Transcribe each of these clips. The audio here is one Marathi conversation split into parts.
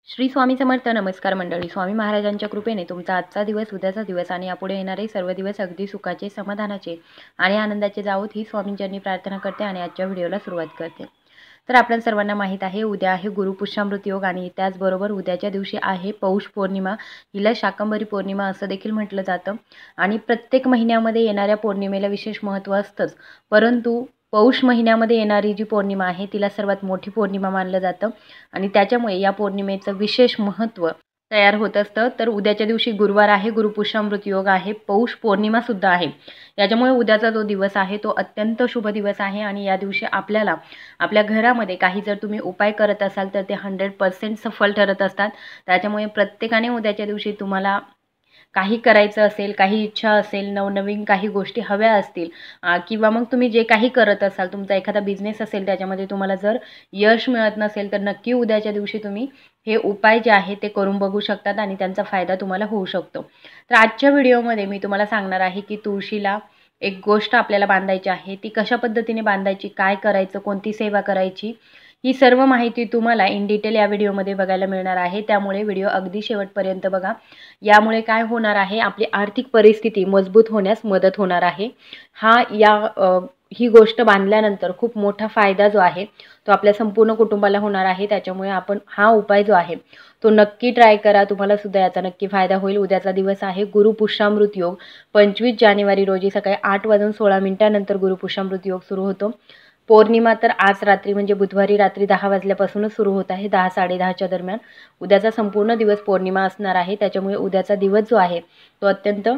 श्री स्वामी समर्थ. नमस्कार मंडळी. स्वामी महाराजांच्या कृपेने तुमचा आजचा दिवस, उद्याचा दिवस आणि यापुढे येणारे सर्व दिवस अगदी सुखाचे, समाधानाचे आणि आनंदाचे जावोत ही स्वामींचरणी प्रार्थना करते आणि आजच्या व्हिडिओला सुरुवात करते. तर आपल्या सर्वांना माहीत आहे, उद्या आहे गुरुपुष्यामृत योग आणि त्याचबरोबर उद्याच्या दिवशी आहे पौष पौर्णिमा. हिला शाकंभरी पौर्णिमा असं देखील म्हटलं जातं आणि प्रत्येक महिन्यामध्ये येणाऱ्या पौर्णिमेला विशेष महत्त्व असतंच. परंतु पौष महिन्यामध्ये येणारी जी पौर्णिमा आहे तिला सर्वात मोठी पौर्णिमा मानलं जातं आणि त्याच्यामुळे या पौर्णिमेचं विशेष महत्त्व तयार होत असतं. तर उद्याच्या दिवशी गुरुवार आहे, गुरुपुष्यामृत योग आहे, पौष पौर्णिमा सुद्धा आहे. याच्यामुळे उद्याचा जो दिवस आहे तो अत्यंत शुभ दिवस आहे आणि या दिवशी आपल्याला आपल्या घरामध्ये काही जर तुम्ही उपाय करत असाल तर ते 100% सफल ठरत असतात. त्याच्यामुळे प्रत्येकाने उद्याच्या दिवशी तुम्हाला काही करायचं असेल, काही इच्छा असेल, नवनवीन काही गोष्टी हव्या असतील किंवा मग तुम्ही जे काही करत असाल, तुमचा एखादा बिझनेस असेल त्याच्यामध्ये तुम्हाला जर यश मिळत नसेल तर नक्की उद्याच्या दिवशी तुम्ही हे उपाय जे आहे ते करून बघू शकतात आणि त्यांचा फायदा तुम्हाला होऊ शकतो. तर आजच्या व्हिडिओमध्ये मी तुम्हाला सांगणार आहे की तुळशीला एक गोष्ट आपल्याला बांधायची आहे. ती कशा पद्धतीने बांधायची, काय करायचं, कोणती सेवा करायची, ही सर्व माहिती तुम्हाला इन डिटेल या व्हिडिओमध्ये बघायला मिळणार आहे. त्यामुळे व्हिडिओ अगदी शेवटपर्यंत बघा. यामुळे काय होणार आहे, आपली आर्थिक परिस्थिती मजबूत होण्यास मदत होणार आहे. ही गोष्ट बांधल्यानंतर खूप मोठा फायदा जो आहे तो आपल्या संपूर्ण कुटुंबाला होणार आहे. त्याच्यामुळे आपण हा उपाय जो आहे तो नक्की ट्राय करा. तुम्हाला सुद्धा याचा नक्की फायदा होईल. उद्याचा दिवस आहे गुरुपुष्यामृत योग. 25 जानेवारी रोजी सकाळी 8:16 गुरुपुष्यामृत योग सुरू होतो. पौर्णिमा तर आज रात्री म्हणजे बुधवारी रात्री 10 वाजल्यापासूनच सुरू होत आहे, 10-10:30च्या दरम्यान. उद्याचा संपूर्ण दिवस पौर्णिमा असणार आहे. त्याच्यामुळे उद्याचा दिवस जो आहे तो अत्यंत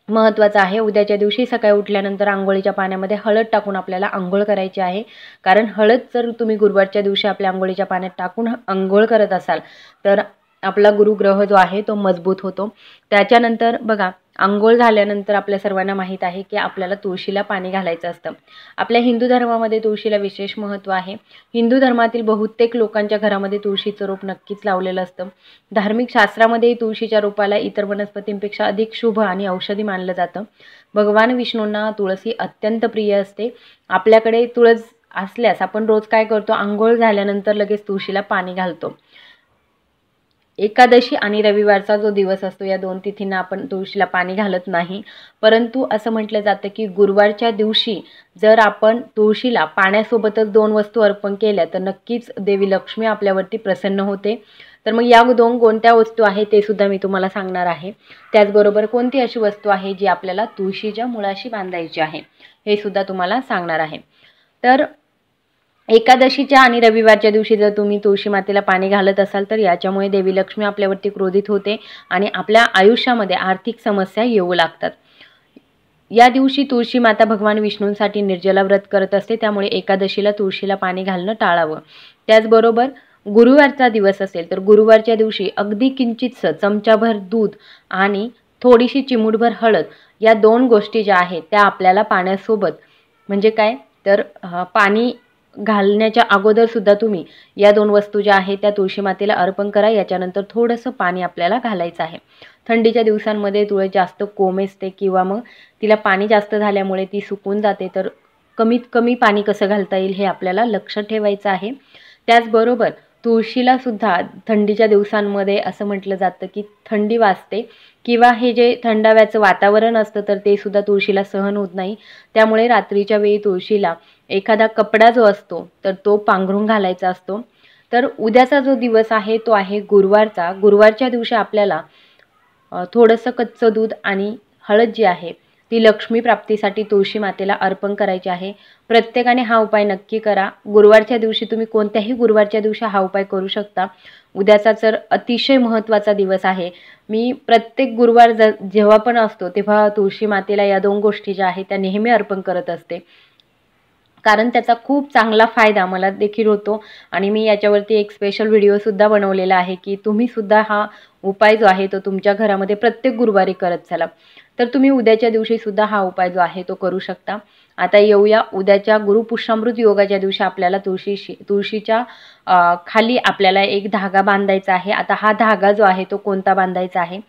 महत्त्वाचा आहे. उद्याच्या दिवशी सकाळी उठल्यानंतर अंघोळीच्या पाण्यामध्ये हळद टाकून आपल्याला अंघोळ करायची आहे. कारण हळद जर तुम्ही गुरुवारच्या दिवशी आपल्या अंघोळीच्या पाण्यात टाकून अंघोळ करत असाल तर आपला गुरुग्रह जो आहे तो मजबूत होतो. त्याच्यानंतर बघा, अंघोळ झाल्यानंतर आपल्या सर्वांना माहीत आहे की आपल्याला तुळशीला पाणी घालायचं असतं. आपल्या हिंदू धर्मामध्ये तुळशीला विशेष महत्त्व आहे. हिंदू धर्मातील बहुतेक लोकांच्या घरामध्ये तुळशीचं रोप नक्कीच लावलेलं असतं. धार्मिक शास्त्रामध्ये तुळशीच्या रोपाला इतर वनस्पतींपेक्षा अधिक शुभ आणि औषधी मानलं जातं. भगवान विष्णूंना तुळसी अत्यंत प्रिय असते. आपल्याकडे तुळस असल्यास आपण रोज काय करतो, अंघोळ झाल्यानंतर लगेच तुळशीला पाणी घालतो. एकादशी आणि रविवारचा जो दिवस असतो या दोन तिथींना आपण तुळशीला पाणी घालत नाही. परंतु असं म्हटलं जातं की गुरुवारच्या दिवशी जर आपण तुळशीला पाण्यासोबतच 2 वस्तू अर्पण केल्या तर नक्कीच देवी लक्ष्मी आपल्यावरती प्रसन्न होते. तर मग या 2 कोणत्या वस्तू आहेत ते सुद्धा मी तुम्हाला सांगणार आहे. त्याचबरोबर कोणती अशी वस्तू आहे जी आपल्याला तुळशीच्या मुळाशी बांधायची आहे हे सुद्धा तुम्हाला सांगणार आहे. तर एकादशीच्या आणि रविवारच्या दिवशी जर तुम्ही तुळशी मातेला पाणी घालत असाल तर याच्यामुळे देवी लक्ष्मी आपल्यावरती क्रोधित होते आणि आपल्या आयुष्यामध्ये आर्थिक समस्या येऊ लागतात. या दिवशी तुळशी माता भगवान विष्णूंसाठी निर्जला व्रत करत असते. त्यामुळे एकादशीला तुळशीला पाणी घालणं टाळावं. त्याचबरोबर गुरुवारचा दिवस असेल तर गुरुवारच्या दिवशी अगदी किंचितसं चमचाभर दूध आणि थोडीशी चिमूटभर हळद या 2 गोष्टी ज्या आहेत त्या आपल्याला पाण्यासोबत, म्हणजे काय तर पाणी घालण्याच्या अगोदर सुद्धा तुम्ही या 2 वस्तू ज्या आहेत त्या तुळशी मातेला अर्पण करा. याच्यानंतर थोडंसं पाणी आपल्याला घालायचं आहे. थंडीच्या दिवसांमध्ये तुळस जास्त कोमेजते किंवा मग तिला पाणी जास्त झाल्यामुळे ती सुकून जाते. तर कमीत कमी पाणी कसं घालता येईल हे आपल्याला लक्ष ठेवायचं आहे. त्याचबरोबर तुळशीला सुद्धा थंडीच्या दिवसांमध्ये असं म्हटलं जातं की थंडी वाजते किंवा हे जे थंडाव्याचं वातावरण असतं तर ते सुद्धा तुळशीला सहन होत नाही. त्यामुळे रात्रीच्या वेळी तुळशीला एखादा कपडा जो असतो तर तो पांघरून घालायचा असतो. तर उद्याचा जो दिवस आहे तो आहे गुरुवारचा. गुरुवारच्या दिवशी आपल्याला थोडंसं कच्चं दूध आणि हळद जी आहे ती लक्ष्मी प्राप्तीसाठी तुळशी मातेला अर्पण करायची आहे. प्रत्येकाने हा उपाय नक्की करा. गुरुवारच्या दिवशी तुम्ही कोणत्याही गुरुवारच्या दिवशी हा उपाय करू शकता. उद्याचा तर अतिशय महत्त्वाचा दिवस आहे. मी प्रत्येक गुरुवार जेव्हा पण असतो तेव्हा तुळशी मातेला या 2 गोष्टी ज्या आहेत त्या नेहमी अर्पण करत असते. कारण त्याचा खूप चांगला फायदा मला देखील होतो आणि मी याच्यावरती एक स्पेशल व्हिडिओसुद्धा बनवलेला आहे की तुम्ही सुद्धा हा उपाय जो आहे तो तुमच्या घरामध्ये प्रत्येक गुरुवारी करत चला. तर तुम्ही उद्याच्या दिवशी सुद्धा हा उपाय जो आहे तो करू शकता. आता येऊया उद्याच्या गुरुपुष्यामृत योगाच्या दिवशी आपल्याला तुळशीच्या खाली आपल्याला एक धागा बांधायचा आहे. आता हा धागा जो आहे तो कोणता बांधायचा आहे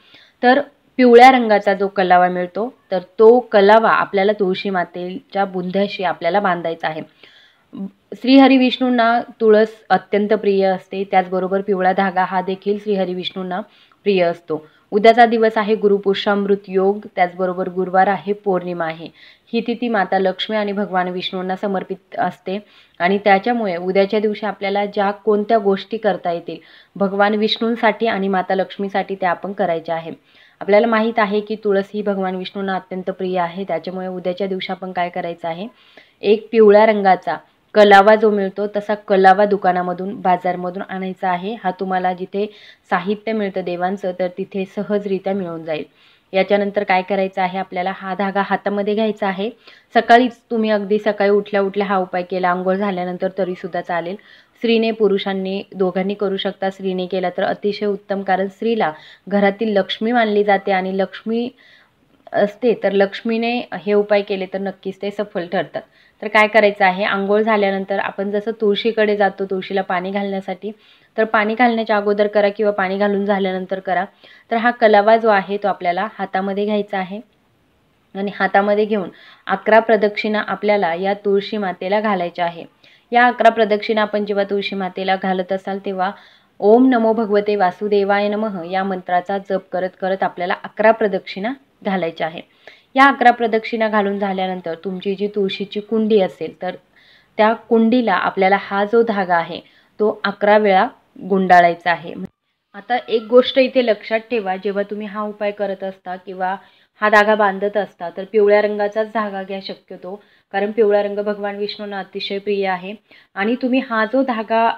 तर पिवळ्या रंगाचा जो कलावा मिळतो तर तो कलावा आपल्याला तुळशी मातेच्या बुंध्याशी आपल्याला बांधायचा आहे. श्रीहरी विष्णूंना तुळस अत्यंत प्रिय असते, त्याचबरोबर पिवळा धागा हा देखील श्रीहरी विष्णूंना प्रिय असतो. उद्याचा दिवस आहे गुरुपुष्यामृत योग, त्याचबरोबर गुरुवार आहे, पौर्णिमा आहे. ही तिथी माता लक्ष्मी आणि भगवान विष्णूंना समर्पित असते आणि त्याच्यामुळे उद्याच्या दिवशी आपल्याला ज्या कोणत्या गोष्टी करता येतील भगवान विष्णूंसाठी आणि माता लक्ष्मीसाठी त्या आपण करायच्या आहे. आपल्याला माहीत आहे की तुळस ही भगवान विष्णूंना अत्यंत प्रिय आहे, त्याच्यामुळे उद्याच्या दिवशी आपण काय करायचं आहे, एक पिवळ्या रंगाचा कलावा जो मिळतो तसा कलावा दुकानामधून बाजारमधून आणायचा आहे. हा तुम्हाला जिथे साहित्य मिळतं देवांचं तर तिथे सहजरित्या मिळून जाईल. याच्यानंतर काय करायचं आहे, आपल्याला हा धागा हातामध्ये घ्यायचा आहे. सकाळीच तुम्ही अगदी सकाळी उठल्या उठल्या हा उपाय केला, अंघोळ झाल्यानंतर तरीसुद्धा चालेल. स्त्रीने पुरुषांनी दोघांनी करू शकता. स्त्रीने केला तर अतिशय उत्तम, कारण स्त्रीला घरातील लक्ष्मी मानली जाते आणि लक्ष्मी असते तर लक्ष्मीने हे उपाय केले तर नक्कीच ते सफल ठरतात. तर काय करायचं आहे, अंघोळ झाल्यानंतर आपण जसं तुळशीकडे जातो तुळशीला पाणी घालण्यासाठी, तर पाणी घालण्याच्या अगोदर करा किंवा पाणी घालून झाल्यानंतर करा. तर हा कलावा जो आहे तो आपल्याला हातामध्ये घ्यायचा आहे आणि हातामध्ये घेऊन 11 प्रदक्षिणा आपल्याला या तुळशी मातेला घालायच्या आहे. या 11 प्रदक्षिणा आपण जेव्हा तुळशी मातेला घालत असाल तेव्हा ओम नमो भगवते वासुदेवाय नमः या मंत्राचा जप करत करत आपल्याला 11 प्रदक्षिणा घालायच्या आहे. या 11 प्रदक्षिणा घालून झाल्यानंतर तुमची जी तुळशीची कुंडी असेल तर त्या कुंडीला आपल्याला हा जो धागा आहे तो 11 वेळा गुंडाळायचा आहे. आता एक गोष्ट इथे लक्षात ठेवा, जेव्हा तुम्ही हा उपाय करत असता किंवा हा धागा बांधत असता तर पिवळ्या रंगाचाच धागा घ्या शक्यतो, कारण पिवळा रंग भगवान विष्णूंना अतिशय प्रिय आहे. आणि तुम्ही हा जो धागा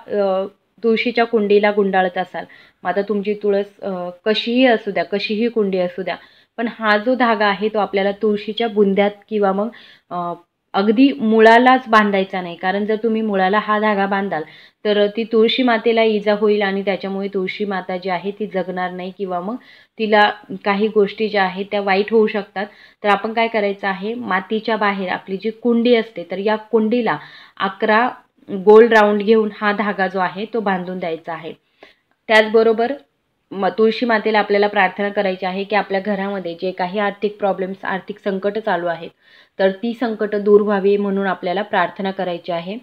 तुळशीच्या कुंडीला गुंडाळत असाल, मग आता तुमची तुळस कशीही असू द्या, कशीही कुंडी असू द्या, पण हा जो धागा आहे तो आपल्याला तुळशीच्या बुंद्यात किंवा मग अगदी मुळालाच बांधायचा नाही, कारण जर तुम्ही मुळाला हा धागा बांधाल तर ती तुळशी मातेला इजा होईल आणि त्याच्यामुळे तुळशी माता जी आहे ती जगणार नाही किंवा मग तिला काही गोष्टी ज्या आहेत त्या वाईट होऊ शकतात. तर आपण काय करायचं आहे, मातीच्या बाहेर आपली जी कुंडी असते तर या कुंडीला 11 गोल राऊंड घेऊन हा धागा जो आहे तो बांधून द्यायचा आहे. त्याचबरोबर तुळशी मातेला आपल्याला प्रार्थना करायची आहे की आपल्या घरामध्ये जे काही आर्थिक प्रॉब्लेम्स, आर्थिक संकट चालू आहेत तर ती संकट दूर व्हावी म्हणून आपल्याला प्रार्थना करायची आहे.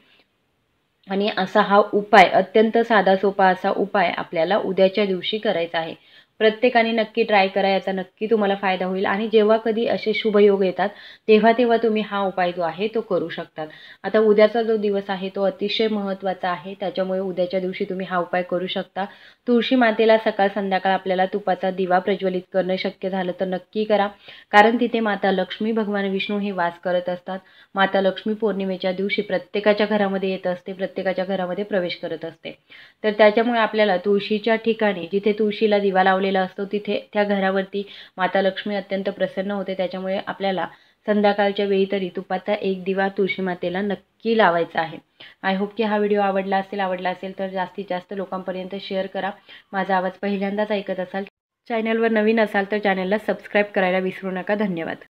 आणि असा हा उपाय अत्यंत साधा सोपा असा उपाय आपल्याला उद्याच्या दिवशी करायचा आहे. प्रत्येकाने नक्की ट्राय करा, याचा नक्की तुम्हाला फायदा होईल आणि जेव्हा कधी असे शुभयोग येतात तेव्हा तेव्हा तुम्ही हा उपाय जो आहे तो करू शकतात. आता उद्याचा जो दिवस आहे तो अतिशय महत्त्वाचा आहे, त्याच्यामुळे उद्याच्या दिवशी तुम्ही हा उपाय करू शकता. तुळशी मातेला सकाळ संध्याकाळ आपल्याला तुपाचा दिवा प्रज्वलित करणं शक्य झालं तर नक्की करा, कारण तिथे माता लक्ष्मी भगवान विष्णू हे वास करत असतात. माता लक्ष्मी पौर्णिमेच्या दिवशी प्रत्येकाच्या घरामध्ये येत असते, प्रत्येकाच्या घरामध्ये प्रवेश करत असते. तर त्याच्यामुळे आपल्याला तुळशीच्या ठिकाणी जिथे तुळशीला दिवा लावलेला असतो तिथे त्या घरावरती माता लक्ष्मी अत्यंत प्रसन्न होते. त्याच्यामुळे आपल्याला संध्याकाळच्या वेळी तरी तुपाचा एक दिवा तुळशी मातेला नक्की लावायचा आहे. आय होप की हा व्हिडिओ आवडला असेल तर जास्तीत जास्त लोकांपर्यंत शेअर करा. माझा आवाज पहिल्यांदाच ऐकत असाल, चॅनलवर नवीन असाल तर चॅनलला सबस्क्राईब करायला विसरू नका. धन्यवाद.